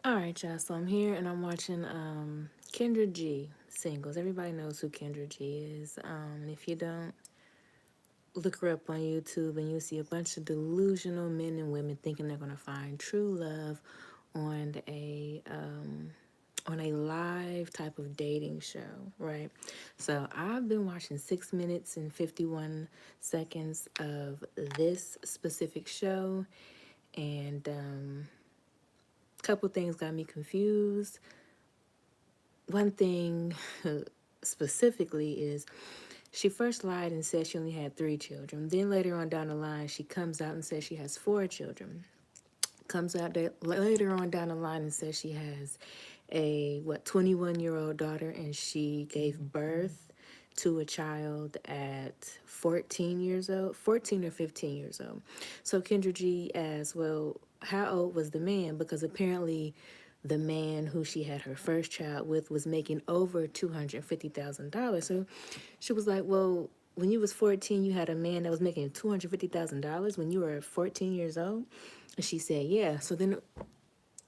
All right, y'all. So I'm here and I'm watching Kendra G singles. Everybody knows who Kendra G is. If you don't, look her up on YouTube and you'll see a bunch of delusional men and women thinking they're gonna find true love on a live type of dating show, right? So I've been watching 6 minutes and 51 seconds of this specific show, and a couple things got me confused. One thing specifically is she first lied and said she only had 3 children. Then later on down the line, she comes out and says she has 4 children. Comes out later on down the line and says she has a 21-year-old daughter, and she gave birth to a child at 14 years old, 14 or 15 years old. So Kendra G as well, how old was the man? Because apparently the man who she had her first child with was making over $250,000. So she was like, well, when you was 14, you had a man that was making $250,000 when you were 14 years old? And she said, yeah. So then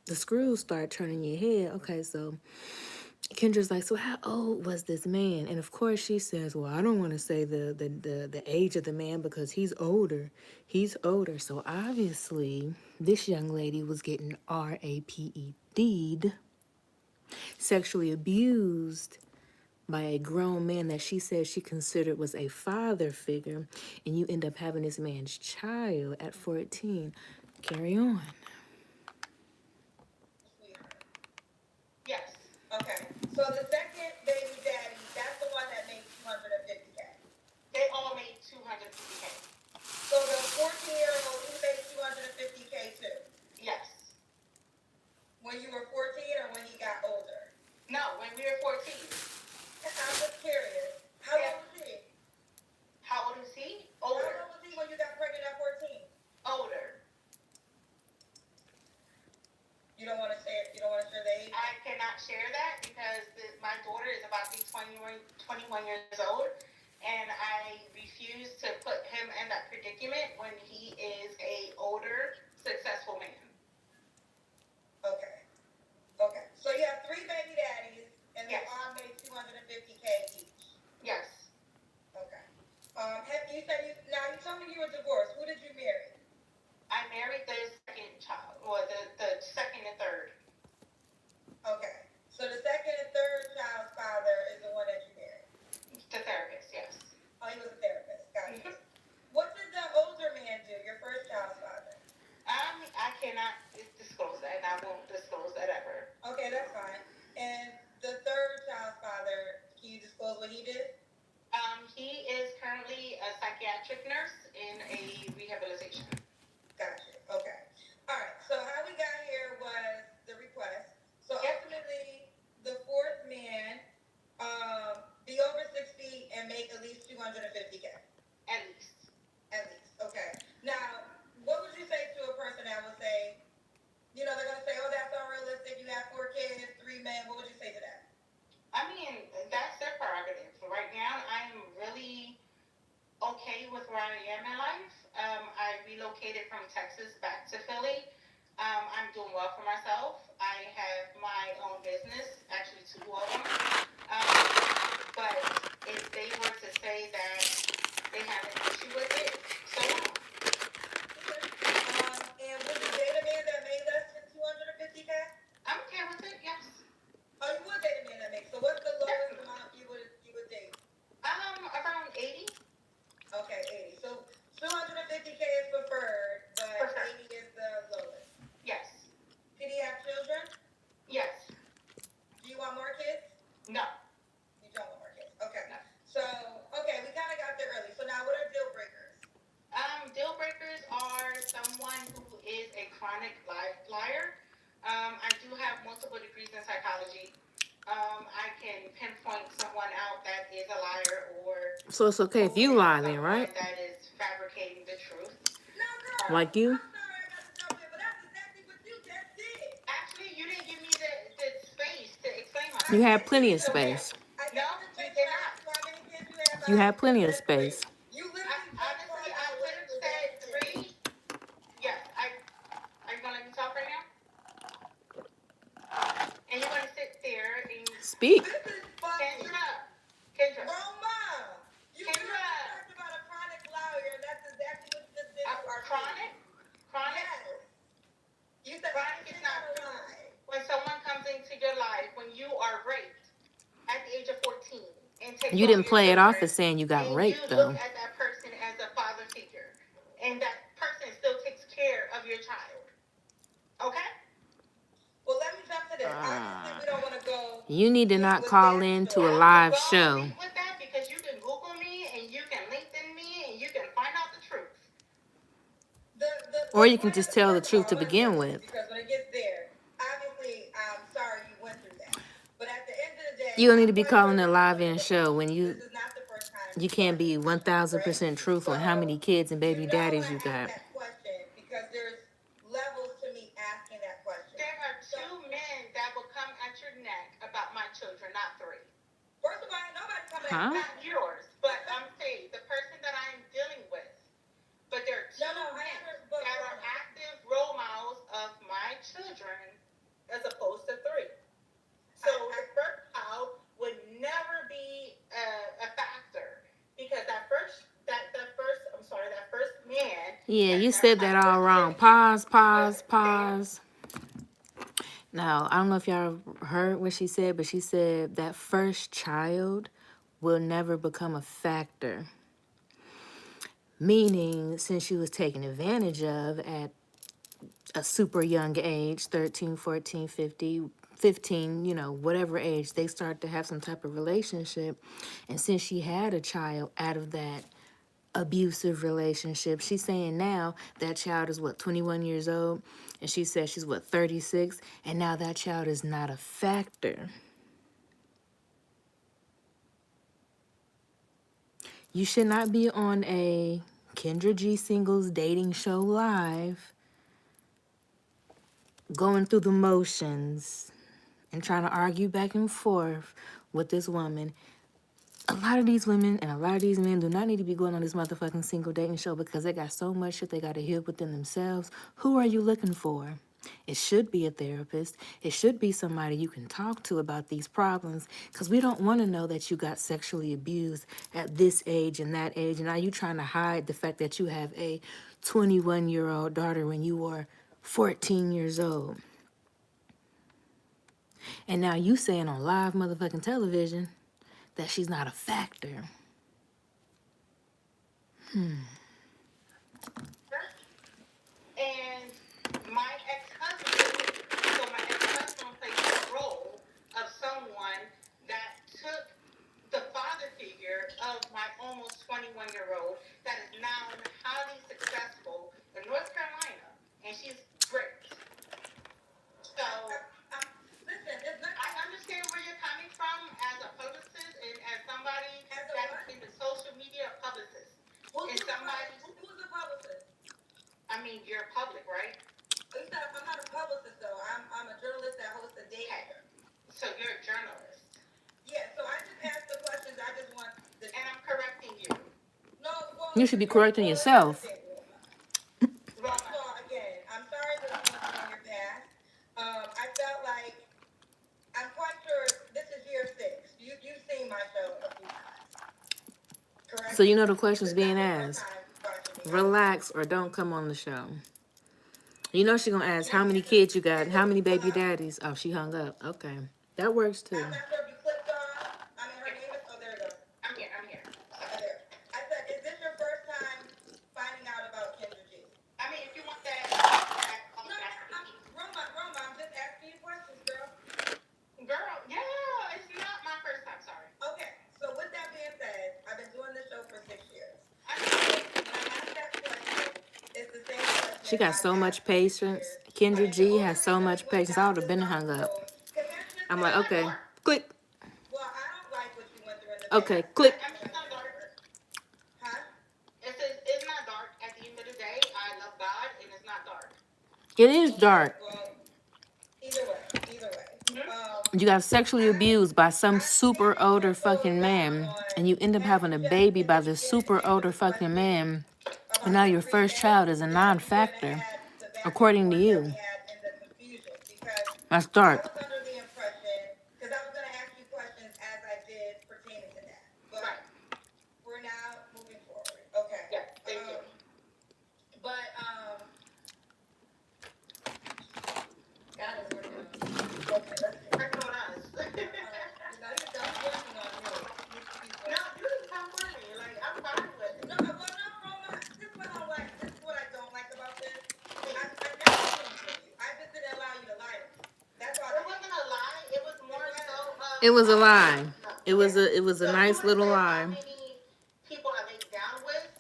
the screws start turning in your head. Okay, so Kendra's like, so how old was this man? And of course she says, well, I don't want to say the age of the man because he's older. He's older. So obviously this young lady was getting RAPED'd, sexually abused by a grown man that she said she considered was a father figure, and you end up having this man's child at 14. Carry on. Yes. Okay. So the second baby daddy, that's the one that made 250K. They all made 250K. So the 14-year-old, he made 250K too. Yes. When you were 14 or when he got older? No, when we were 14. I'm just curious. How old was he? How old is he? Older. How old was he when you got pregnant at 14? Older. You don't want to say it. You don't want to share the age. I cannot share that because my daughter is about to be 21 years old, and I refuse to put him in that predicament when he is a older, successful man. Okay. Okay. So you have 3 baby daddies, and they all made 250K each. Yes. Okay. You said now you told me you were divorced. Who did you marry? I married the second child, or the second and third. Okay. So the second and third child's father is the one that you married? The therapist, yes. Oh, he was a therapist. Got it. What did the older man do, your first child's father? I cannot disclose that, and I won't disclose that ever. Okay, that's fine. And the third child's father, can you disclose what he did? He is currently a psychiatric nurse in a rehabilitation. Gotcha. Okay. All right. So how we got here was the request. So ultimately, the fourth man, be over 6 feet and make at least 250K. At least. At least. Okay. Now, what would you say to a person that would say, they're gonna say, "Oh, that's unrealistic. You have 4 kids, 3 men." What would you say to that? I mean, that's their prerogative. Right now, I'm really okay with where I am in life. I relocated from Texas back to Philly. I'm doing well for myself. I have my own business, actually 2 of them. But if they were to say that they have an issue with it, so what? And would you date a man that made less than 250K? I'm okay with it, yes. Oh, you would date a man that makes. So what's the lowest amount you would date? Around 80. Okay, 80. So 250K is preferred, but 80 is the lowest. Yes. Did he have children? Yes. Do you want more kids? No. You don't want more kids. Okay. No. So, okay, we kind of got there early. So now what are deal breakers? Deal breakers are someone who is a chronic liar. I do have multiple degrees in psychology. I can pinpoint someone out that is a liar, or So it's okay if you lie then, right? that is fabricating the truth. No, girl. Like you? I'm sorry I got to jump in, but that's exactly what you just did. Actually, you didn't give me the space to explain myself. You had plenty of space. No, you did not. How many kids you have? You had plenty of space. You literally honestly, I could have said 3. Yes, are you gonna let me talk right now? Speak. This is funny. Kendra. Roma. You talked about a chronic liar, and that's exactly what you just did to our chronic? Chronic? Yes. You said chronic is not a lie. When someone comes into your life, when you are raped at the age of 14 and takes You over didn't your play it off children, as saying you got and you raped, look though. at that person as a father figure, and that person still takes care of your child. Okay? Well, let me jump to this. Obviously, we don't want to go You need to not with call that in to story. a I'm live gonna go show. deep with that because you can Google me and you can LinkedIn me and you can find out the truth. Or you can Point of, just tell the first of all, truth I to want to say begin this with. because when it gets there, obviously, I'm sorry you went through that. But at the end of the day, You don't need I'm to be quite sure calling a this is live one of in the show when this is not the first time you you've can't done be this, right? 1000% truthful on how So many kids and baby you know daddies I you asked got. that question because there's levels to me asking that question. There are two men that will come at your neck about my children, not three. First of all, nobody coming at Huh? not yours, but I'm saying the person that I am dealing with. But there are two men that are active role models of my children as opposed to three. So the first child would never be a factor because that first man. Yeah, Has you never said had that a all birth wrong. certificate. Pause. Now, I don't know if y'all heard what she said, but she said that first child will never become a factor. Meaning, since she was taken advantage of at a super young age, 13, 14, 50, 15, whatever age, they start to have some type of relationship. And since she had a child out of that abusive relationship, she's saying now that child is what, 21 years old? And she says she's what, 36? And now that child is not a factor. You should not be on a Kendra G singles dating show live going through the motions and trying to argue back and forth with this woman. A lot of these women and a lot of these men do not need to be going on this motherfucking single dating show because they got so much shit they got to heal within themselves. Who are you looking for? It should be a therapist. It should be somebody you can talk to about these problems because we don't want to know that you got sexually abused at this age and that age. And are you trying to hide the fact that you have a 21-year-old daughter when you were 14 years old? And now you saying on live motherfucking television that she's not a factor. And my ex-husband, so my ex-husband played the role of someone that took the father figure of my almost 21-year-old that is now highly successful in North Carolina, and she's great. So, listen, I understand where you're coming from as a publicist and as somebody that's in the social media publicist. Who's the publicist? I mean, you're public, right? I'm not a publicist, though. I'm a journalist that hosts a dating show. So you're a journalist. Yeah, so I just asked the questions. I just want the... And I'm correcting you. No, well... You should be correcting yourself. First of all, again, I'm sorry that you went through your past. I felt like... I'm quite sure this is year 6. You've seen my show a few times. Correct? So you know the questions being asked. Relax or don't come on the show. You know she's gonna ask how many kids you got, how many baby daddies. Oh, she hung up. Okay. That works too. I'm not sure if you clicked on... I mean, her name is... Oh, there it goes. I'm here. There. I said, is this your first time finding out about Kendra G? I mean, if you want that... No, Roma, I'm just asking you questions, girl. Girl, yeah, it's not my first time, sorry. Okay, so with that being said, I've been doing this show for 6 years. I mean, when I ask that question, it's the same question. She got so much patience. Kendra G has so much patience. I would have been hung up. I'm like, okay, click. Well, I don't like what you went through in the past. Okay, click. I mean, it's not dark. Huh? It's not dark. At the end of the day, I love God, and it's not dark. It is dark. Well, either way. You got sexually abused by some super older fucking man, and you end up having a baby by this super older fucking man, and now your first child is a non-factor, according to you. That's dark. I was under the impression, because I was going to ask you It was a lie. No, It was yeah. a So if you nice want to little say how lie. many people I laid down with,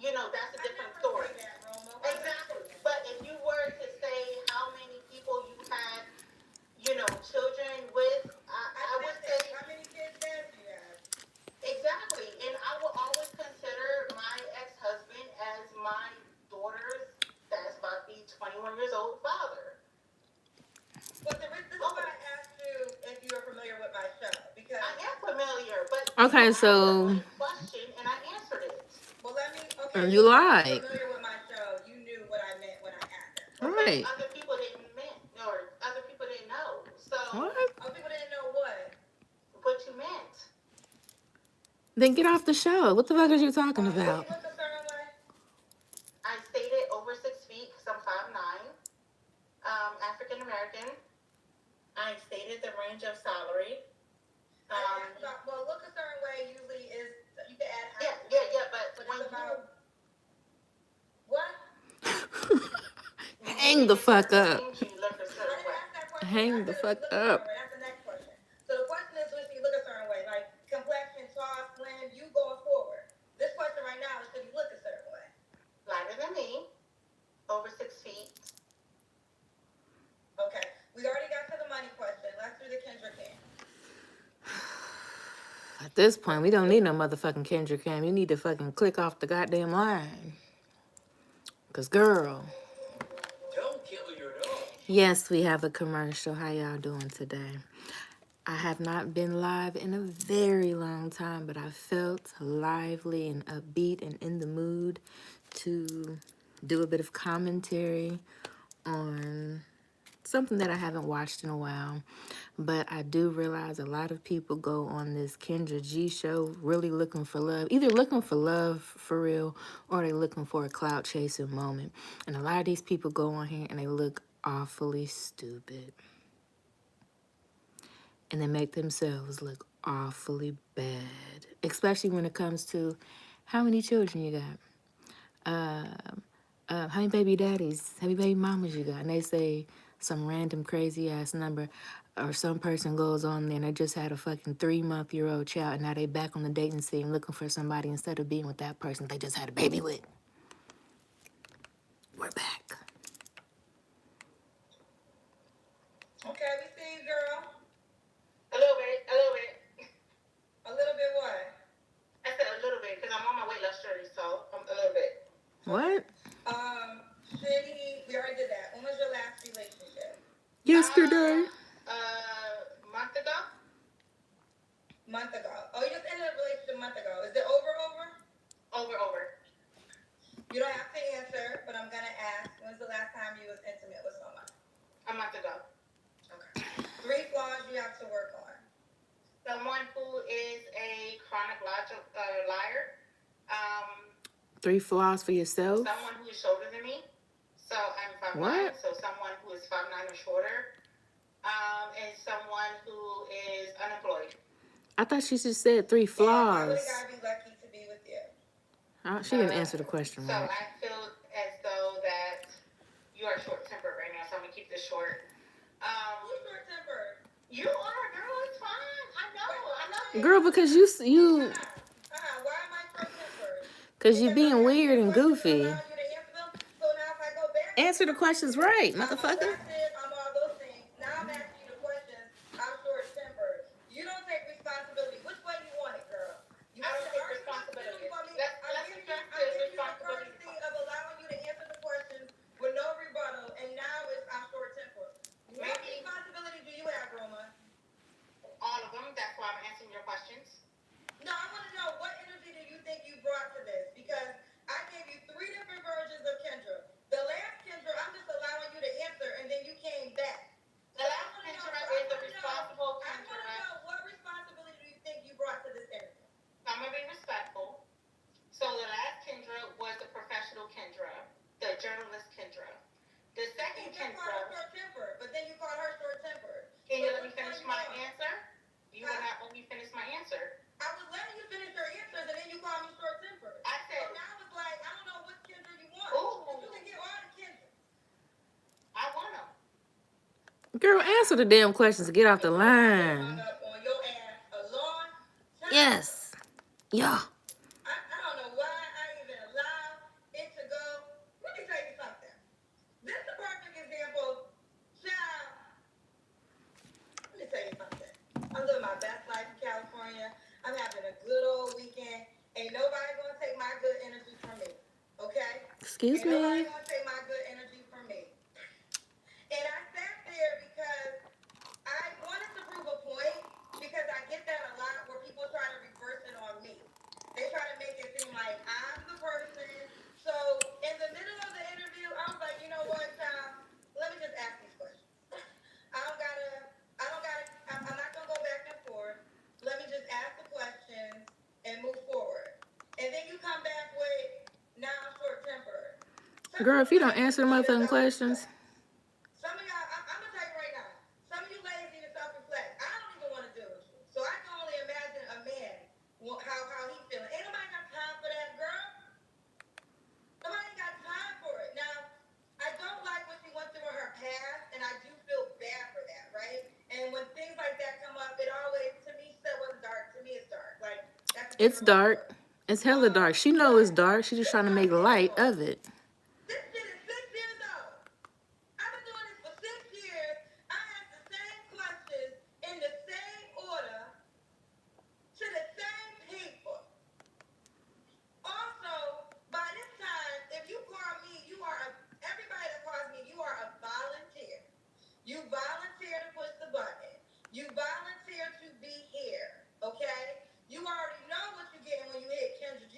that's a different story. That, exactly. But if you were to say how many people you had, children with, I would say how many kids did you have? Exactly. And I will always consider my ex-husband as my daughter's, that's about to be 21 years old, father. But this is why I asked you if you are familiar with my show, because I am familiar, but Okay, you asked so a question and I answered it. Well, let me. Okay, you so if you're lied. familiar with my show, you knew what I meant when I asked that. Right. But other people didn't meant, or other people didn't know. So What? other people didn't know what you meant. Then get off the show. What the fuck are you talking What about? you look a certain way? I stated over 6 feet because I'm 5'9", African American. I stated the range of salary. Well, look a certain way usually is you can add height. Yeah. But when it's about what? Hang the fuck up. You look a certain way. Hang the fuck up. That's the next question. So the question is, should you look a certain way, like complexion, tall, slim, you going forward? This question right now is, should you look a certain way? Lighter than me, over 6 feet. Okay, we already got to the money question. Let's do the Kendra King. At this point, we don't need no motherfucking Kendra Cam. You need to fucking click off the goddamn line. Cause girl. Don't kill your dog. Yes, we have a commercial. How y'all doing today? I have not been live in a very long time, but I felt lively and upbeat and in the mood to do a bit of commentary on something that I haven't watched in a while. But I do realize a lot of people go on this Kendra G show really looking for love, either looking for love for real or they're looking for a clout chasing moment. And a lot of these people go on here and they look awfully stupid. And they make themselves look awfully bad, especially when it comes to how many children you got, how many baby daddies, how many baby mamas you got, and they say some random crazy ass number, or some person goes on there and they just had a fucking 3-month-old child, and now they back on the dating scene looking for somebody instead of being with that person they just had a baby with. We're back. Okay, we see you, girl. A little bit. A little bit what? I said a little bit because I'm on my weight loss journey, so a little bit. What? We already did that. When was your last relationship? Yesterday. Month ago. Month ago. Oh, you just ended a relationship a month ago. Is it over? Over. You don't have to answer, but I'm gonna ask. When's the last time you was intimate with someone? A month ago. Okay. 3 flaws you have to work on. Someone who is a chronic liar. 3 flaws for yourself? Someone who is shorter than me. So I'm 5'9", what? so someone who is 5'9" or shorter. And someone who is unemployed. I thought she just said 3 flaws. I really gotta be lucky to be with you. She didn't answer the question right. So I feel as though that you are short-tempered right now, so I'm gonna keep this short. Who's short-tempered? You are, girl. It's fine. I know. Girl, because you why am I short-tempered? because you being weird and goofy. So now if I go back, Answer the questions right, motherfucker. I'm all those things. Now I'm asking you the questions. I'm short-tempered. You don't take responsibility. Which way you want it, girl? I don't take responsibility. Let's address the responsibility of allowing you to answer the questions with no rebuttal, and now it's I'm short-tempered. What responsibility do you have, Roma? All of them. That's why I'm answering your questions. No, I want to know, what energy do you think you brought to this? Because I gave you 3 different versions of Kendra. The last Kendra, I'm just allowing you to answer, and then you came back. The last Kendra is the responsible Kendra. I want to know, what responsibility do you think you brought to this interview? I'm going to be respectful. So the last Kendra was the professional Kendra, the journalist Kendra. The second Kendra... You called her short-tempered, but then you called her short-tempered. Can you let me finish my answer? You will not let me finish my answer. I was letting you finish your answers, and then you called me short-tempered. I said... So now it's like, I don't know what Kendra you want. Ooh. You can get all the Kendras. I want them. Girl, answer the damn questions to get off the line. On your Yes. Yeah. I don't know why I even allow it to go. Let me tell you something. This is a perfect example. Child, let me tell you something. I'm living my best life in California. I'm having a good old weekend. Ain't nobody gonna take my good energy from me. Okay? Excuse Ain't nobody me. gonna take my good energy from me. And I sat there because I wanted to prove a point because I get that a lot where people try to reverse it on me. They try to make it seem like I'm the person. So in the middle of the interview, I was like, you know what, child? Let me just ask these questions. I'm not gonna go back and forth. Let me just ask the questions and move forward. And then you come back with, now I'm short tempered. Some of Girl, you if you don't lazy answer the need to motherfucking self questions. reflect. Some of y'all, I'm gonna tell you right now. Some of you ladies need to self-reflect. I don't even want to deal with you, so I can only imagine a man how he feeling. Ain't nobody got time for that, girl. Nobody got time for it. Now, I don't like what she went through in her past, and I do feel bad for that, right? And when things like that come up, it always, to me, she said it wasn't dark. To me, it's dark. Like that's a It's different level dark. dark. It's hella dark. She know But it's dark. She just this is trying to what I make stand light for. of it. This shit is 6 years old. I've been doing this for 6 years. I ask the same questions in the same order to the same people. Also, by this time, if you call me, everybody that calls me, you are a volunteer. You volunteer to push the button. You volunteer to be here. Okay? You already know what you're getting when you hit Kendra G.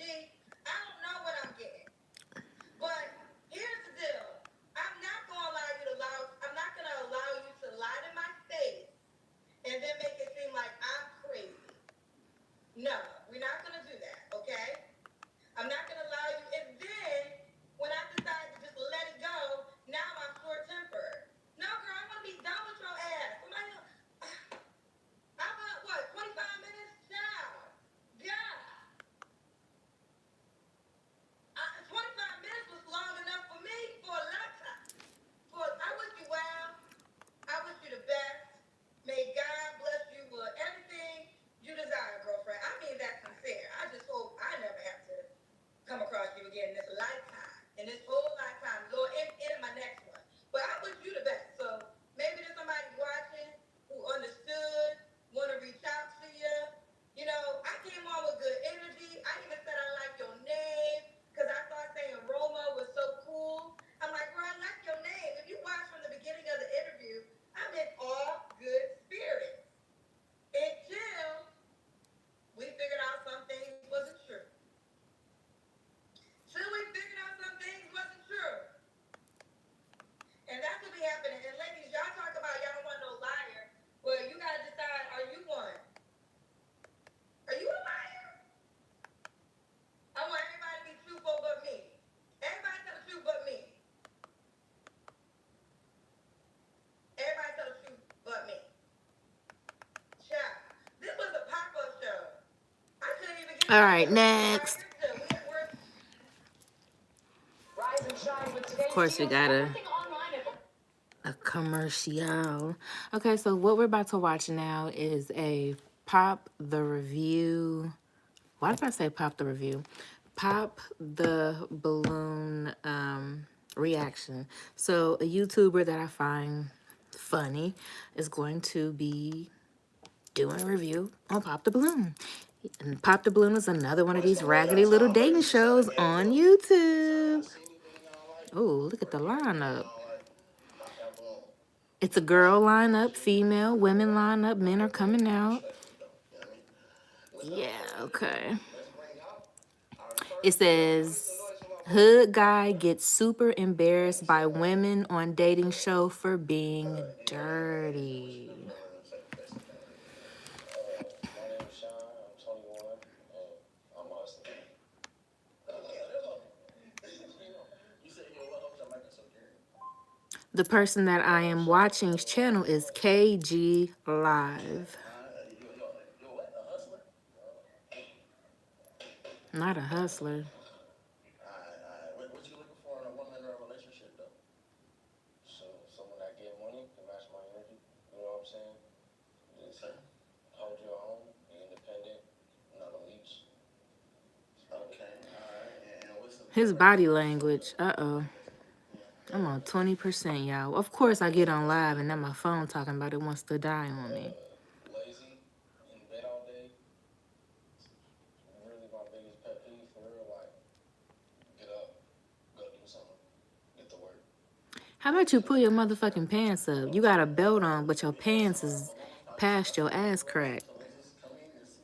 I don't know what I'm getting. But here's the deal. I'm not gonna allow you to lie to my face and then make it seem like I'm crazy. No, we're not gonna do that, okay? I'm not gonna allow you. And then when I decide to just let it go, now I'm short tempered. No, girl, I wanna be done with your ass. I want what, 25 minutes? Child. God. 25 minutes was long enough for me for a lifetime. I wish you well. I wish you the best. May God bless you with everything you desire, girlfriend. I mean that sincere. I just hope I never have to come across you again in this lifetime, in this whole lifetime, Lord, and in my next one. But I wish you the best. So maybe there's somebody watching who understood, want to reach out to you. You know, I came on with good energy. I even said I like your name because I thought saying Roma was so cool. I'm like, bro, I like your name. If you watch from the beginning of the interview, I'm in all good spirits until we figured out some things wasn't true. Till we figured out some things wasn't true. And that's what be happening. And ladies, y'all talk about y'all don't want no liar. Well, you gotta decide, are you one? Are you a liar? I want everybody to be truthful but me. Everybody tell the truth but me. Everybody tell the truth but me. Child, this was a pop-up show. I couldn't even get All my right, feelings right next. here still. We're rise and shine with Of today's course, we deals. got Everything online at a commercial. Okay, so what we're about to watch now is a pop the review. Why did I say pop the review? Pop the balloon reaction. So a YouTuber that I find funny is going to be doing a review on Pop the Balloon. And Pop the Balloon is another one of these raggedy little dating shows on YouTube. Oh, look at the lineup. It's a girl lineup, female, women lineup, men are coming out. Yeah, okay. It says, hood guy gets super embarrassed by women on dating show for being dirty. The person that I am watching's channel is KG Live. Not a hustler. His body language. Uh-oh. I'm on 20%, y'all. Of course I get on live and then my phone talking about it wants to die on me. Lazy, in bed all day. Really my biggest pet peeve for real. Like, get up, go do something, get to work. How about you pull your motherfucking pants up? You got a belt on, but your pants is past your ass crack. So we just come in and see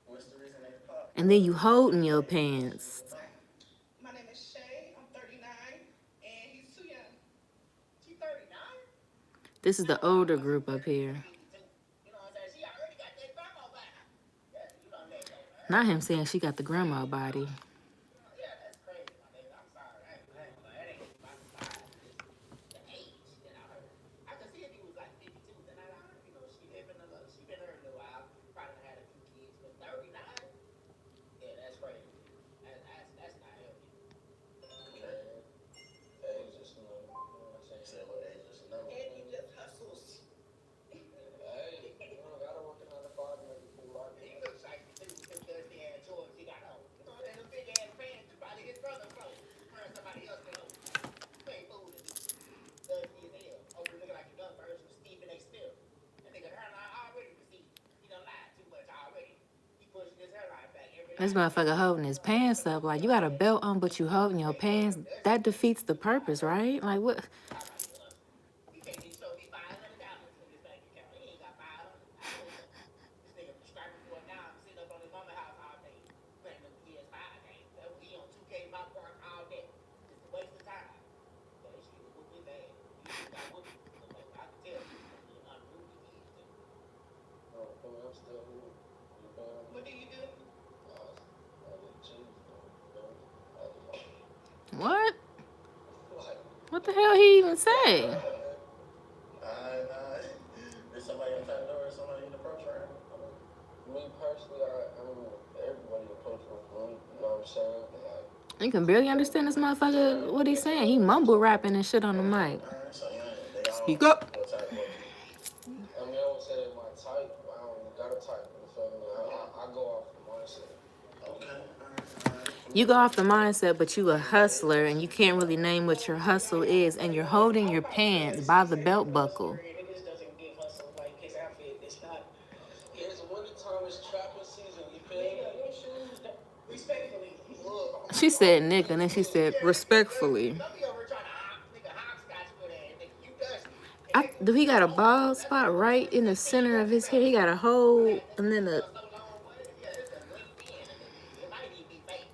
what's the reason they pop. And then you holding your pants. My name is Shay. I'm 39, and he's too young. She's 39? This is the older group up here. You know what I'm saying? She already got that grandma back. Yeah, you don't let go, man. Not him saying she got the grandma body. Yeah, that's crazy, my nigga. I'm sorry. That ain't even my surprise. It's the age that I heard. I could see if he was like 52, then I heard, she been hurt a little while. Probably had a few kids, but 39? Yeah, that's crazy. That's not healthy. Man, age just a number. You know what I'm saying? Say what age just a number. And he just hustles. Hey, you know, gotta work another 5 minutes before I He get. looks like the dude with them dusty ass Jordans he got on. You know, and them big ass pants you probably his brother clothes. Wearing somebody else's clothes. You ain't fooling me. Dusty as hell. Over looking like a young version of Stephen A. Smith. That nigga hairline already receded. He done lied too much already. He pushing his hairline back every This night. motherfucker holding his pants up. Like, you got a belt on, but you holding your pants. That defeats the purpose, right? Like, what? Talk about he hustling. He can't even show me $500 in his bank account. He ain't got 500. I know that. This nigga striping for a dime, sitting up on his mama house all day, playing them PS5 games. He on 2K my park all day. Just a waste of time. Yeah, they should get whoop his ass. He just got whooped. I can tell he was a little unruly kid too. Oh, I'm still here. You feel me? What do you do? I get cheese, though. You know? I do like, What? like, What the hell he even say? nah. There's somebody in the front door or somebody in the approach right now. Me personally, I mean, everybody approach with me. You know what I'm saying? Like, You can barely understand this motherfucker, what he's saying. He mumble rapping and shit on the mic. alright, so yeah, they all Speak up. what type of. I mean, I would say that my type. I don't got a type. You feel me? I go off the mindset. Okay. You go off the mindset, but you a hustler and you can't really name what your hustle is, and you're holding your pants by the belt buckle. And this doesn't give hustle like his outfit. It's not. It's winter time. It's trapping season. You feel me? Nigga, your shoes, respectfully. Look, She said nigga, and then she said respectfully. Don't be over trying to hopscotch for that, nigga. You dusty. Do he got a bald spot right in the center of his head? He got a hole and then a. So long, what? Yeah, it's a LinkedIn a little bit. It might even be fake.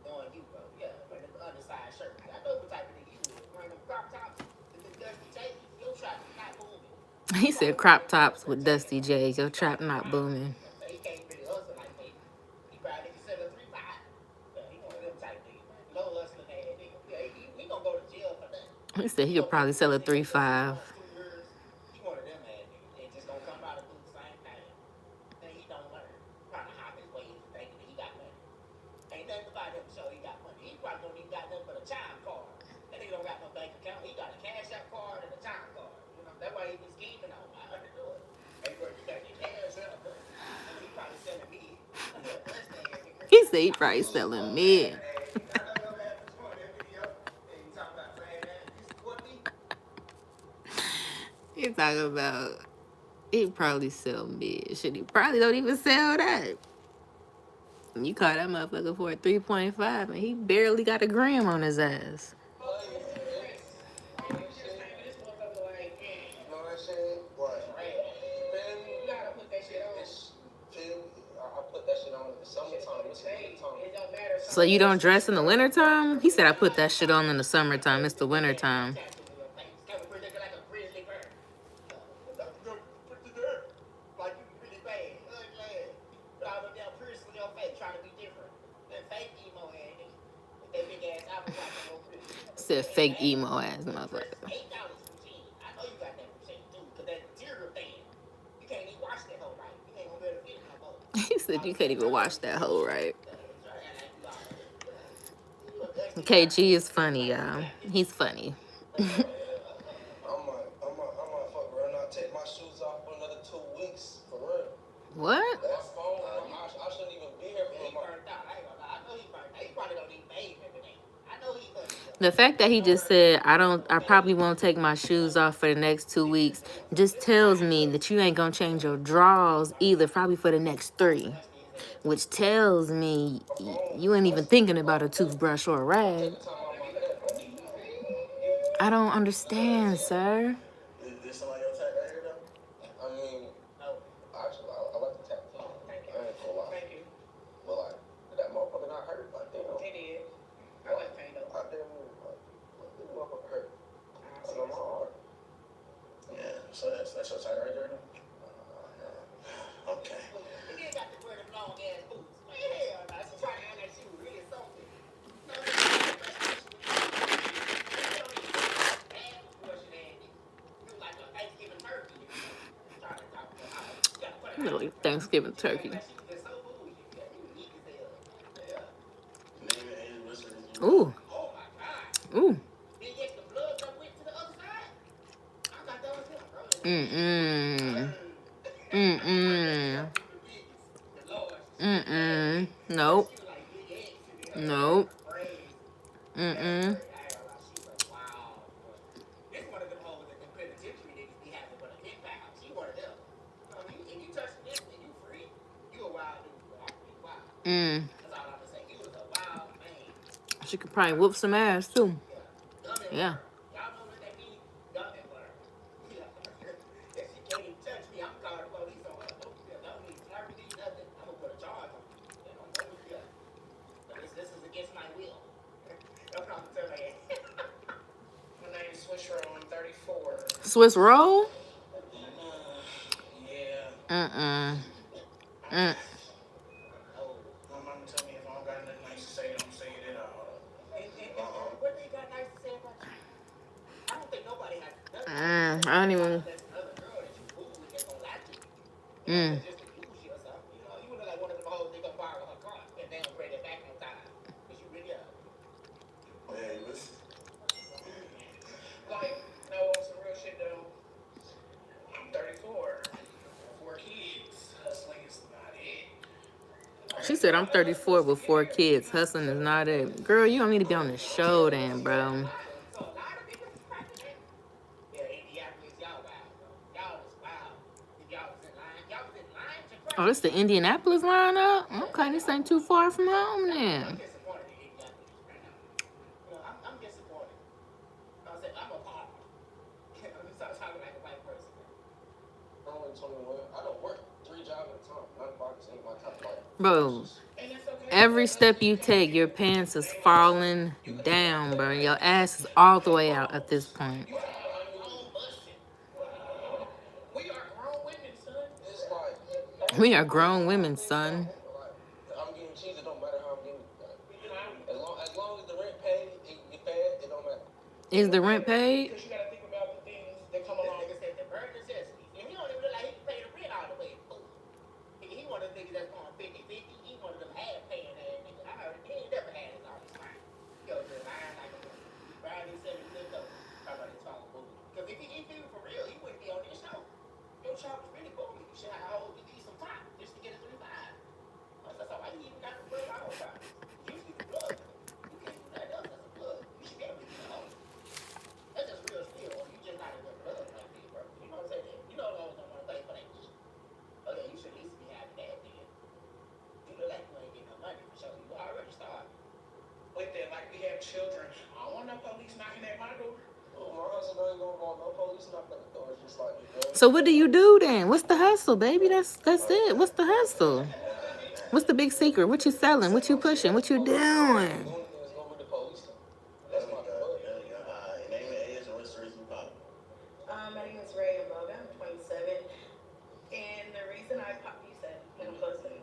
Knowing you, bro. Yeah, wearing them undersized shirts. I know what type of nigga you is. Wearing them crop tops and them dusty chases. Your trap is not booming. He said crop tops with Dusty J's. Your trap not booming. So he can't really hustle like that. He probably can sell a 3-5. Yeah, he one of them type niggas. Low hustling ass nigga. Yeah, he gonna go to jail for that. He said he could probably sell a 3.5. 2 years. He one of them ass niggas. They just gonna come out and do the same thing. Then he don't learn. Trying to hop his way into thinking that he got money. Ain't nothing about him to show he got money. He probably don't even got nothing but a time card. That nigga don't got no bank account. He got a cash out card and a time card. You know, that's why he been scheming on. I understood. Hey, bro, you gotta get cash out, bro. And he probably selling me. He said he probably selling mid. He talking about he probably sell mid. Shit, he probably don't even sell that. You call that motherfucker for a 3.5 and he barely got a gram on his ass. you know what I'm saying? What? Man, you gotta put that shit on. I put that shit on in the summertime. It's wintertime. So you don't dress in the wintertime? He said I put that shit on in the summertime. It's the wintertime. Like you really bad, ugly ass. Put all them damn piercings in your face, trying to be different. That fake emo ass nigga. With that big ass apple watch on your wrist. Said fake emo ass motherfucker. $8 routine. I know you got that routine too, cause that material thing. You can't even watch that whole right. You ain't gonna be able to fit it no more. He said you can't even watch that whole right. KG is funny, y'all. He's funny. I'm fuck around. I take my shoes off for another 2 weeks. For real. What? That phone, I shouldn't even be here for He burned out. I ain't gonna lie. I know he burned out. He probably don't even bathe every day. The fact that he just said, I probably won't take my shoes off for the next 2 weeks, just tells me that you ain't gonna change your drawers either, probably for the next 3. Which tells me you ain't even thinking about a toothbrush or a rag. I don't understand, sir. This somebody else right here though? I mean, actually, I like the tattoo. Thank you. I ain't gonna lie. Thank you. But like, that motherfucker not hurt. Like, damn. It did. I like pain though. I damn near, like, this motherfucker hurt. That's on my heart. Yeah, so that's your side right there now? Okay. You ain't got to wear them long ass boots. Man, hell no. She's trying to act like she was really something. No, Really, Thanksgiving turkey. Ooh. Ooh. Mm-mm. Mm-mm. Mm-mm. Nope. Nope. Mm-mm. Mm. She could probably whoop some ass too. Yeah. This is against my will. That's what I'm telling you. My name is Swiss Roll. I'm 34. Swiss roll? Yeah. Mm-mm. Mm. Oh, my mama told me if I don't got nothing nice to say, don't say it at all. What they got nice to say about you? I don't think nobody has nothing. I don't even. That's another girl that you fool with that's gonna lie to you. Mm. Just to use you or something. You look like one of them hoes they gonna borrow her car and they don't bring it back on time. Because you really are. Man, listen. Like, no, on some real shit though. I'm 34. 4 kids. Hustling is not it. She said, I'm 34 with 4 kids. Hustling is not it. Girl, you don't need to be on the show then, bro. Oh, this the Indianapolis lineup? Okay, this ain't too far from home then. I'm disappointed. I said, I'm appalled. Stop talking like a white person. I'm only 21. I don't work 3 jobs at a time. 9 to 5 ain't my type of life. Bro, every step you take, your pants is falling down, bro. Your ass is all the way out at this point. We are grown women, son. It's like, We are grown women, son. I'm getting cheese, it don't matter how I'm getting it. As long as the rent paid, it get fed, it don't matter. Is the rent paid? Because you gotta think about the things that come along. Like I said, the bare necessities. And he don't even look like he can pay the rent all the way. He one of the niggas that's going 50-50. He one of them half paying ass niggas. I heard he ain't never had his all his time. He goes to lying like a woman. Brian himself in the door. Talk about his phone movie. Because if he was for real, he wouldn't be on this show. Your show was really booming. You should have how old you need some time just to get it 35. That's why he even got the blood all the time. Usually the blood. You can't do that else as a blood. You should be able to get home. That's just real skill. You just not in your blood like this, bro. You know what I'm saying? You know those don't want to pay for that shit. Okay, you should at least be having that then. You look like you ain't getting no money for sure. You already started. With that, like we have children. I don't want no police knocking at my door. My husband ain't gonna want no police knocking at the door. It's just like, So what do you do then? What's the hustle, baby? That's it. What's the hustle? What's the big secret? What you selling? What you pushing? What you doing? My name is Ray Aboga. I'm 27. And the reason I popped, you said, get close to me.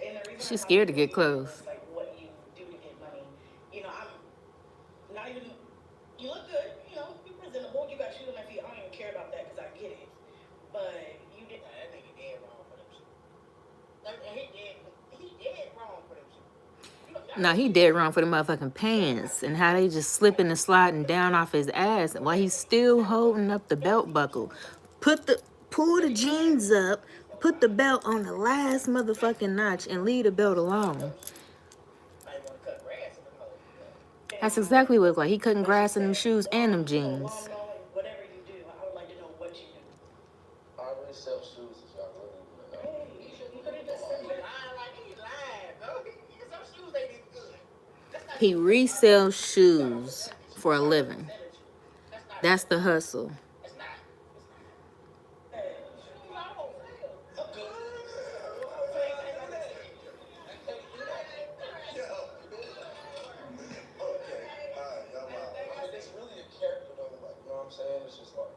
And the reason She's scared to get close. like what you do to get money. You know, I'm not even, you look good, you know, you presentable, you got shoes on my feet. I don't even care about that because I get it. But you did, that nigga dead wrong for them shoes. He dead wrong for them shoes. Nah, he dead wrong for the motherfucking pants and how they just slipping and sliding down off his ass while he's still holding up the belt buckle. Pull the jeans up, put the belt on the last motherfucking notch and leave the belt alone. That's exactly what it looked like. He cutting grass in them shoes and them jeans. Whatever you do, I would like to know what you do. I really sell shoes, if y'all really want to know. Hey, you could have just said lying like he's lying, bro. Some shoes ain't even good. He resells shoes for a living. That's the hustle. It's not. It's really a character though, like, you know what I'm saying? It's just like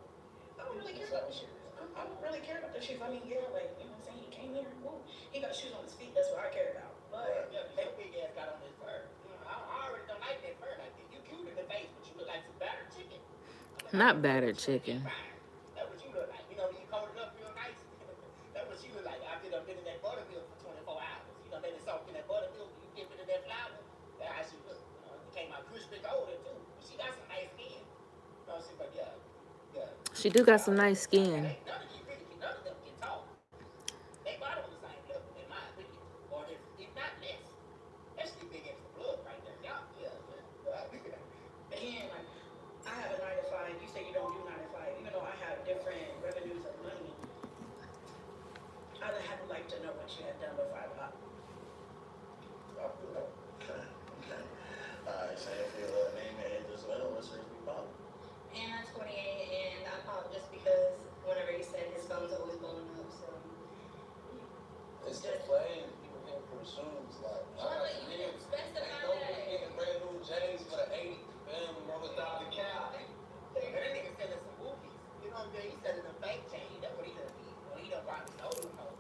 I don't really care about the shoes. I don't really care about the shoes. I mean, yeah, like, you know what I'm saying? He came here, woo, he got shoes on his feet. That's what I care about. But yeah, that big ass got on his fur. I already don't like that fur like that. You cute in the face, but you look like some battered chicken. Not battered chicken. That's what you look like. You know, you coat it up real nice. That's what you look like after you've been in that buttermilk for 24 hours. You know, let it soak in that buttermilk, you dip it in that flour. That's how she look. You know, it came out crispy golden too. But she got some nice skin. You know, she's like, yeah. She do got some nice skin. None of them can talk. They bottom on the same level, in my opinion. Or if not less. That's the big extra blood right there. Y'all, again, like, I have a 9 to 5. You say you don't do 9 to 5. Even though I have different revenues of money, I would like to know what you had done before I popped. Okay. Alright, so if your name and address, what's your pop? And I'm 28, and I popped just because whenever he said his phone's always blowing up, so. It's just plain. People can't put shoes like. You didn't specify that. Getting brand new J's for the 80. Bam, rolling down the cow. That nigga selling some movies. You know what I'm saying? He's selling a fake chain. That's what he done did. Well, he done probably sold them.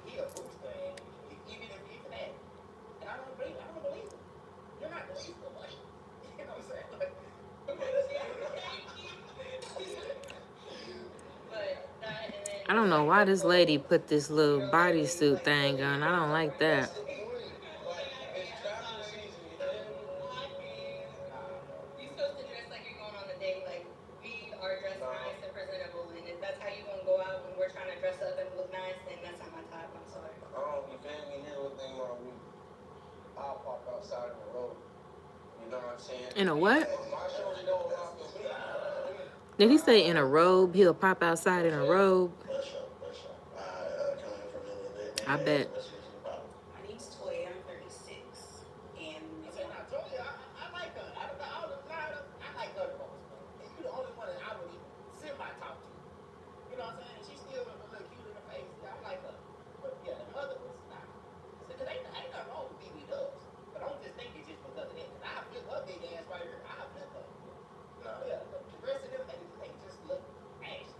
He a booster, and even if he's that. And I don't believe him. You're not the least of money. You know what I'm saying? Like, I don't know why this lady put this little bodysuit thing on. I don't like that. You're supposed to dress like you're going on a date. Like, we are dressed nice and presentable, and if that's how you're gonna go out when we're trying to dress up and look nice, then that's not my type. I'm sorry. You feel me? Here's what thing on me. I'll pop outside in the road. You know what I'm saying? In a what? My shows don't rock with me. Did he say in a robe? He'll pop outside in a robe? I bet. My name's Toya. I'm 36, and I told you, I like her. I like her the most. And you're the only one that I would even semi-talk to. You know what I'm saying? She still look cute in the face. Yeah, I like her. But yeah, the mother was not. Because ain't nothing wrong with BB Dubs. But I don't just think it's just because of that. Because I flip her big ass right here. I flip her. You know, yeah. The rest of them, they just look ashy.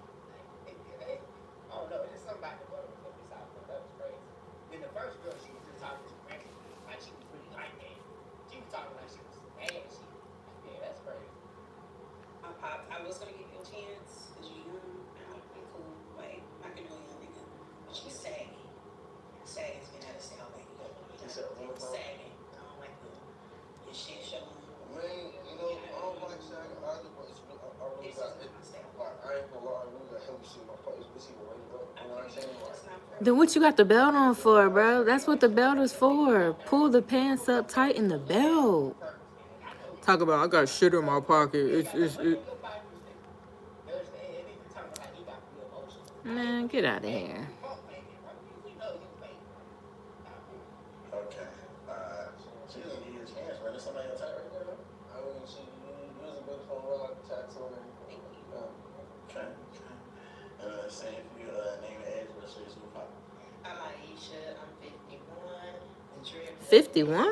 I don't know. It's just something about the butter was this out. That was crazy. Then the first girl, she was just talking to Randy. Like she was really like that. She was talking like she was ashy. Yeah, that's crazy. I was gonna give you a chance because you're young. I'm cool. Like, I can know a young nigga, but she's saggy. Saggy's been at a stalemate. Sagging. I don't like the shit showing. Man, you know, I don't like sagging either, but I really got it. Like, I ain't gonna lie, I really got help me see my face. We see the way you look. You know what I'm saying? Like, Then what you got the belt on for, bro? That's what the belt is for. Pull the pants up, tighten the belt. Talk about I got shit in my pocket. Man, get out of here. okay. She doesn't need a chance, right? There's somebody else right there. I mean, she was a bit of a like tattoo and everything. Okay. Saying if you name and age, what's your super pop? I'm Aisha. I'm 51. 51? I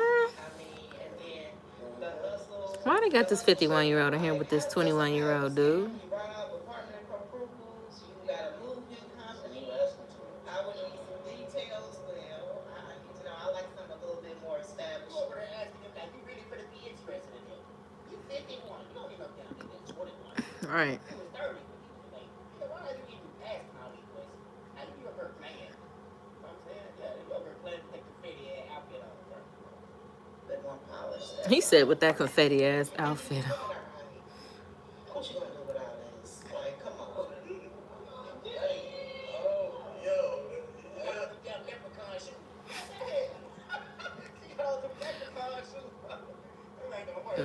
mean, and then the hustle. Why they got this 51-year-old in here with this 21-year-old dude? You rob apartment approvals. You got a moving company. I would need some details. Well, I need to know. I like something a little bit more established. You over there asking him, like, you really could be interested in him. You 51. You don't need no damn nigga that's 21. All right. You was 30 when you was late. Why are you even asking all these questions? Now, you over here playing. You know what I'm saying? Yeah, you over here playing with that confetti outfit on. Bit more polished. He said with that confetti ass outfit. What you gonna do with all this? Like, come on.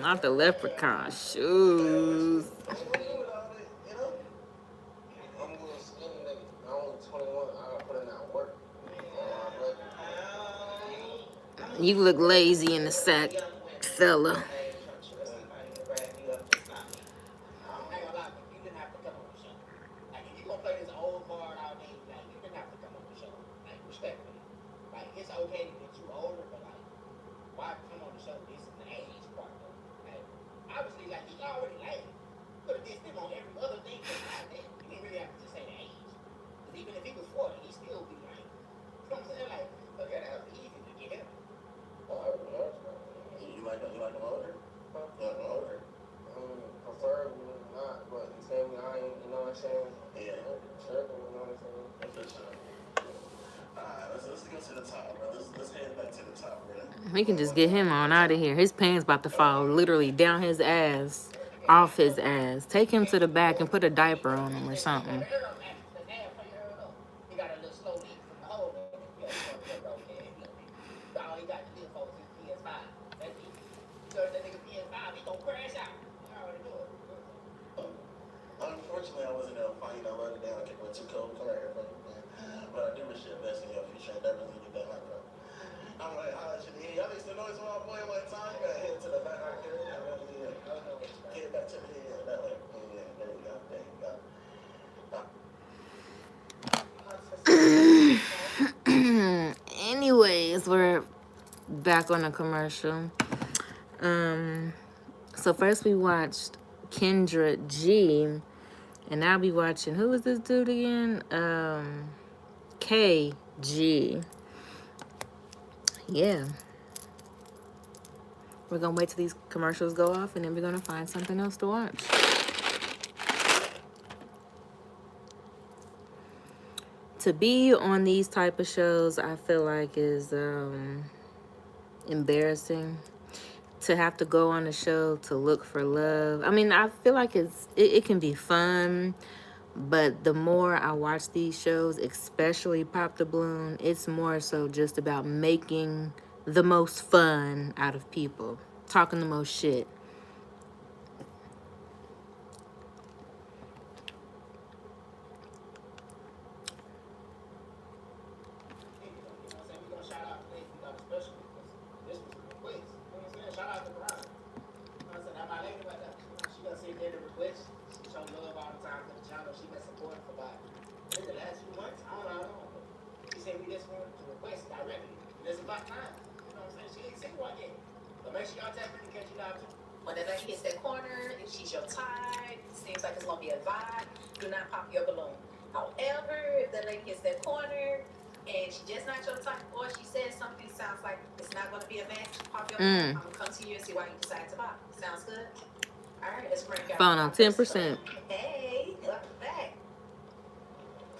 Not the leprechaun shoes. I'm a little skinny nigga. I'm only 21. I gotta put in that work. You look lazy in the sack, fella. I ain't gonna lie, you didn't have to come on the show. Like, if you gonna play this old card all day, like, you didn't have to come on the show. Like, respectfully. Like, it's okay that you older, but, like, why come on the show? This is the age part, though. Like, obviously, like, he already lame. Could have did him on every other thing, but goddamn, you didn't really have to just say the age. Because even if he was 40, he still be lame. You know what I'm saying? Like, okay, that was easy to get him. Oh, I remember. You like them older? You like them older? Preferably not, but you feel me? I ain't, you know what I'm saying? Yeah. Sure, you know what I'm saying? For sure. Alright, let's go to the top, bro. Let's head back to the top, bro. We can just get him on out of here. His pants about to fall literally down his ass, off his ass. Take him to the back and put a diaper on him or something. He got a little slow leak from the hole. All he got to live for is his PS5. That's it. So if that nigga PS5, he gonna crash out. I already know it. Unfortunately, I wasn't able to find you. I wrote it down. I went too cold. Come here, but I do wish you the best in your future. I definitely get that, my bro. I'm like, how should he? Y'all make some noise for my boy one time. You gotta head to the back. Get back to the head that way. Yeah, there you go. There you go. Anyways, we're back on a commercial. So first we watched Kendra G, and now we watching, who is this dude again? KG. Yeah. We're gonna wait till these commercials go off, and then we're gonna find something else to watch. To be on these type of shows, I feel like is embarrassing. To have to go on a show to look for love. I mean, I feel like it can be fun, but the more I watch these shows, especially Pop the Balloon, it's more so just about making the most fun out of people, talking the most shit. Whenever he hits that corner, if she's your type, seems like it's gonna be a vibe, do not pop your balloon. However, if that lady hits that corner and she just not your type, or she says something sounds like it's not gonna be a match, pop your balloon. I'm gonna come to you and see why you decide to pop. Sounds good? All right, let's bring out Phone on 10%. Hey, welcome back.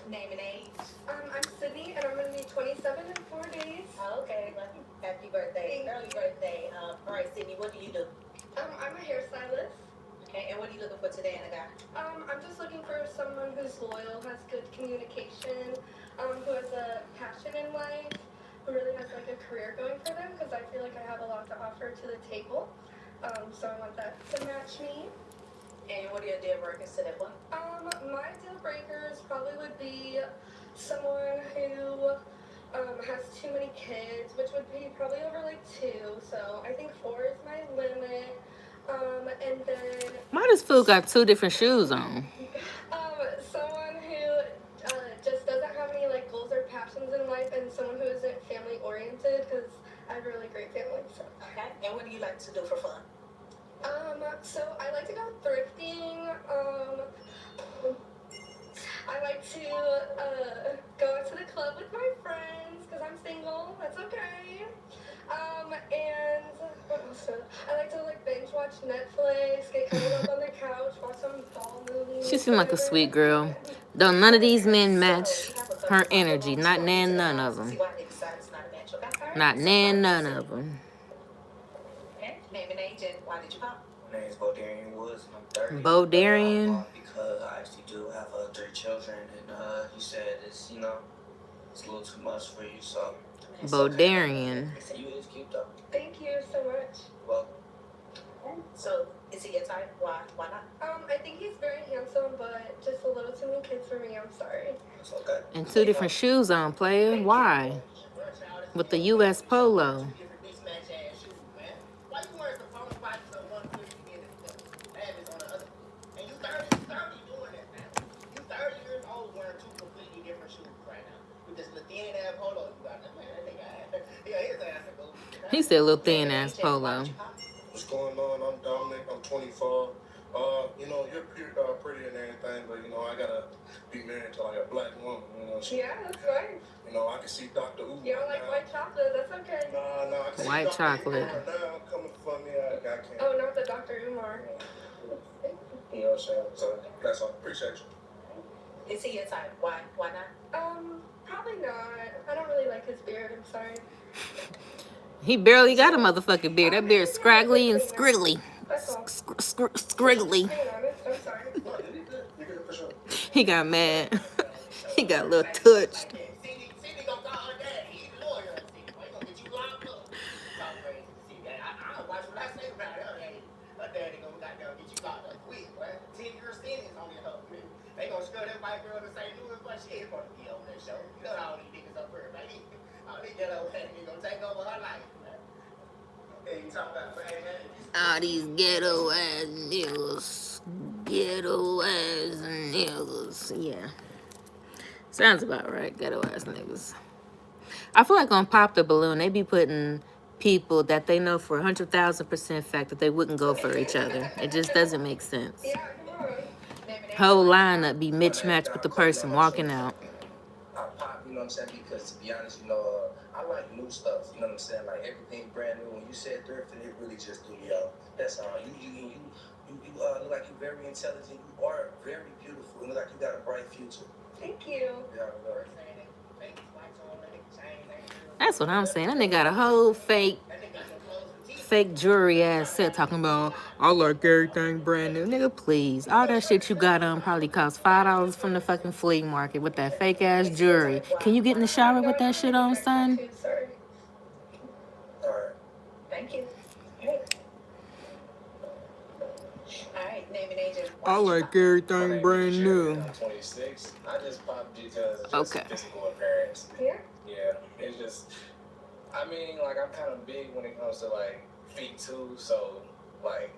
Name and age. I'm Sydney, and I'm gonna be 27 in 4 days. Okay, lucky. Happy birthday. Early birthday. All right, Sydney, what do you do? I'm a hairstylist. Okay, and what are you looking for today in a guy? I'm just looking for someone who's loyal, has good communication, who has a passion in life, who really has like a career going for them, because I feel like I have a lot to offer to the table. So I want that to match me. And what are your deal breakers to that one? My deal breakers probably would be someone who has too many kids, which would be probably over like 2. So I think 4 is my limit. And then Why does Phil got 2 different shoes on? someone who just doesn't have any like goals or passions in life, and someone who isn't family oriented, because I have a really great family. So. Okay. And what do you like to do for fun? So I like to go thrifting. I like to go out to the club with my friends, because I'm single. That's okay. And what else? I like to like binge watch Netflix, get cuddled up on the couch, watch some fall movies. She seemed like a sweet girl. Though none of these men match her energy. Not nan none of them. Not nan none of them. Okay. Name and age, and why did you pop? My name is Bodarian Woods, and I'm 30. Bodarian. Because I actually do have 3 children, and you said it's, it's a little too much for you, so. Bodarian. You is cute, though. Thank you so much. Well, So, is he your type? Why not? I think he's very handsome, but just a little too many kids for me. I'm sorry. It's okay. And two different shoes on, player. Why? With the U.S. Polo. Two different mismatch ass shoes, man. Why you wearing the phone boxes on one foot and then the habits on the other? And you 30 doing that, man. You 30 years old wearing two completely different shoes right now. With this little thin ass polo you got. Man, that nigga, yeah, his ass a go. He said little thin ass polo. What's going on? I'm Dominic. I'm 24. You know, you're pretty and everything, but you know, I gotta be married to like a black woman. You know, Yeah, that's right. you know, I can see Dr. Umar. You don't like now. white chocolate? That's okay. Nah, I can see White Dr. chocolate. Umar now coming for me. I can't. Oh, not the Dr. Umar. You know what I'm saying? So that's all. Appreciate you. Is he your type? Why not? Probably not. I don't really like his beard. I'm sorry. He barely got a motherfucking beard. That beard's scraggly and scriggly. That's all. Scriggly. Being honest, I'm sorry. You're good for sure. He got mad. He got a little touched. Cindy gonna call her daddy. He's a lawyer. Cindy, boy, he gonna get you locked up. Talk crazy to Cindy. I don't watch what I say about her. Her daddy gonna goddamn get you locked up quick, boy. 10-year sentence on your hub. They gonna screw that white girl to St. Louis, but she ain't gonna be on that show. You know all these niggas up here, man. All these ghetto ass niggas gonna take over her life, man. Hey, you talking about, man? All these ghetto ass niggas. Ghetto ass niggas. Yeah. Sounds about right. Ghetto ass niggas. I feel like on Pop the Balloon, they be putting people that they know for 100,000% fact that they wouldn't go for each other. It just doesn't make sense. Yeah, come on. Whole lineup be mismatched with the person walking out. I pop, you know what I'm saying? Because to be honest, you know, I like new stuff. You know what I'm saying? Like everything brand new. When you said thrifting, it really just threw me off. That's all. You look like you're very intelligent. You are very beautiful. You look like you got a bright future. Thank you. Yeah, That's what I'm saying. That nigga got a whole fake jewelry ass set talking about, I like everything brand new. Nigga, please. All that shit you got on probably cost $5 from the fucking flea market with that fake ass jewelry. Can you get in the shower with that shit on, son? Sorry. all right. Thank you. All right, name and age. I like everything brand new. I'm 26. I just popped because of just Okay. physical appearance. Yeah? Yeah, it's just, I mean, like, I'm kind of big when it comes to, like, feet, too. So, like,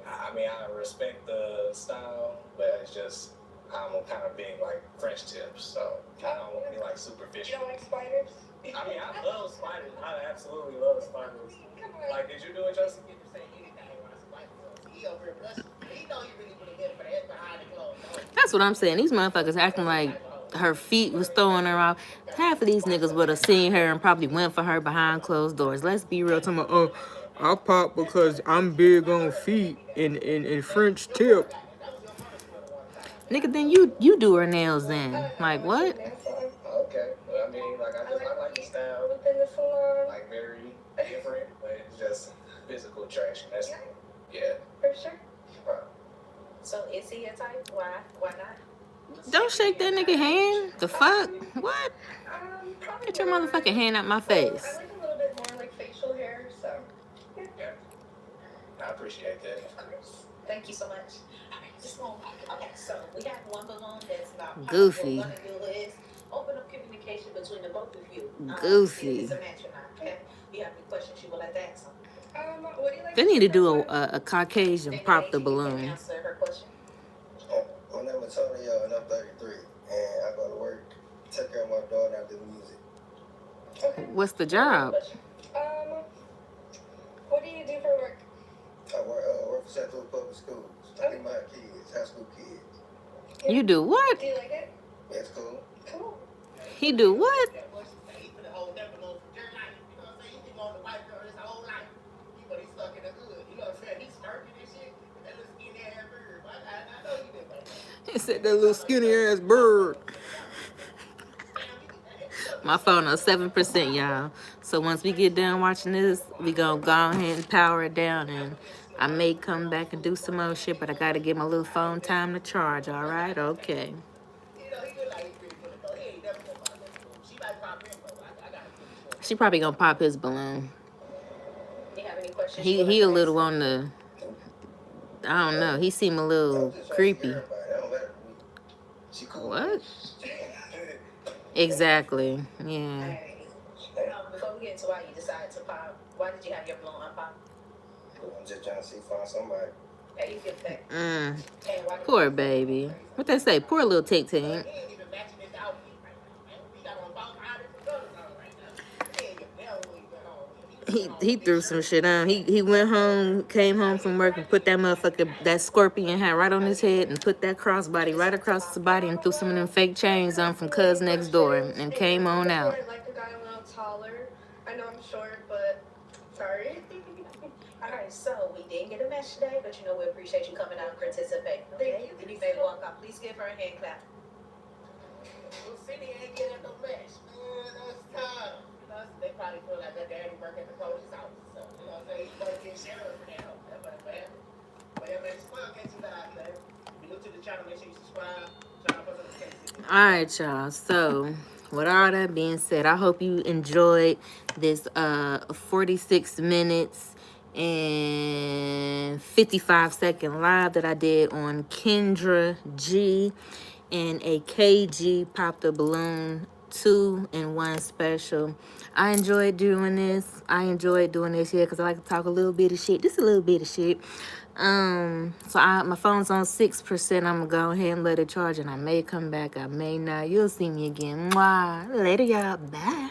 I mean, I respect the style, but it's just, I'm kind of big, like, French tips. So, I don't want to be, like, You superficial. don't like spiders? I mean, I love spiders. I absolutely love spiders. Come on. Like, did you do it, Joseph? Get to say anything when I swipe him. He over here blushing. He know you really would have been for that behind the clothes. That's what I'm saying. These motherfuckers acting like her feet was throwing her off. Half of these niggas would have seen her and probably went for her behind closed doors. Let's be real. Talking about, oh, I pop because I'm big on feet and French tip. Nigga, then you do her nails then. Like, what? Okay. Well, I mean, like, I like the style. Within the salon. Like, very different, but it's just physical attraction. That's, yeah. For sure. So is he your type? Why not? Don't shake that nigga hand. The fuck? What? Probably Get your not. motherfucking hand out my I face. like a little bit more like facial hair, so. Yeah. I appreciate that. Of course. Thank you so much. All right, just one. Okay, so we got one balloon that's not Goofy. What we're gonna do is open up communication between the both of you. Goofy. It's a match or not, okay? If you have any questions, you would like to ask them. What do you like? They need to do a Caucasian pop the You can balloon. answer her question. My name is Antonio, and I'm 33. And I go to work, take care of my daughter, and I do music. Okay. What's the job? What do you do for work? I work for Central Public Schools. I think my kids, high school kids. You do what? Do you like it? That's cool. Cool. He do what? He put the whole never know for their life. You know what I'm saying? He been on the white girl his whole life. But he's stuck in the hood. You know what I'm saying? He's smirking and shit. That little skinny ass bird. I know you been like that. He said that little skinny ass bird. My phone on 7%, y'all. So once we get done watching this, we gonna go ahead and power it down, and I may come back and do some more shit, but I gotta get my little phone time to charge. All right, okay. You know, he look like he pretty good though. He ain't never gonna pop that balloon. She might pop him though. I got him pretty sure. She probably gonna pop his balloon. You have any questions? question. He a little on the, I don't know. He seem a little creepy. She cool. What? Exactly. Yeah. Hey, before we get into why you decided to pop, why did you have your balloon unpop? I'm just trying to see find somebody. Yeah, you get that. Mm. And why Poor baby. What they say? Poor little Tick Tick. He ain't even matching his outfit right now, man. He got on about 5 different colors on right now. He ain't even there when he went home. He threw some shit on. He went home, came home from work and put that motherfucker, that scorpion hat right on his head and put that crossbody right across his body and threw some of them fake chains on from cuz next door and came on out. I'd like a guy a little taller. I know I'm short, but sorry. All right, so we didn't get a match today, but you know we appreciate you coming out and participating. Okay, you may walk out. Please give her a hand clap. Well, City ain't getting no match, man. That's tough. You know, they probably feel like their daddy work at the police office. So, you know what I'm saying? He's supposed to get sheriff for that. But yeah, man, just want to get you guys, man. If you're new to the channel, make sure you subscribe. Turn on post notifications. All right, y'all. So, with all that being said, I hope you enjoyed this 46 minutes and 55-second live that I did on Kendra G and a KG Pop the Balloon 2-in-1 special. I enjoyed doing this. Yeah, because I like to talk a little bit of shit. Just a little bit of shit. So my phone's on 6%. I'm gonna go ahead and let it charge, and I may come back, I may not. You'll see me again. Mwah. Later, y'all. Bye.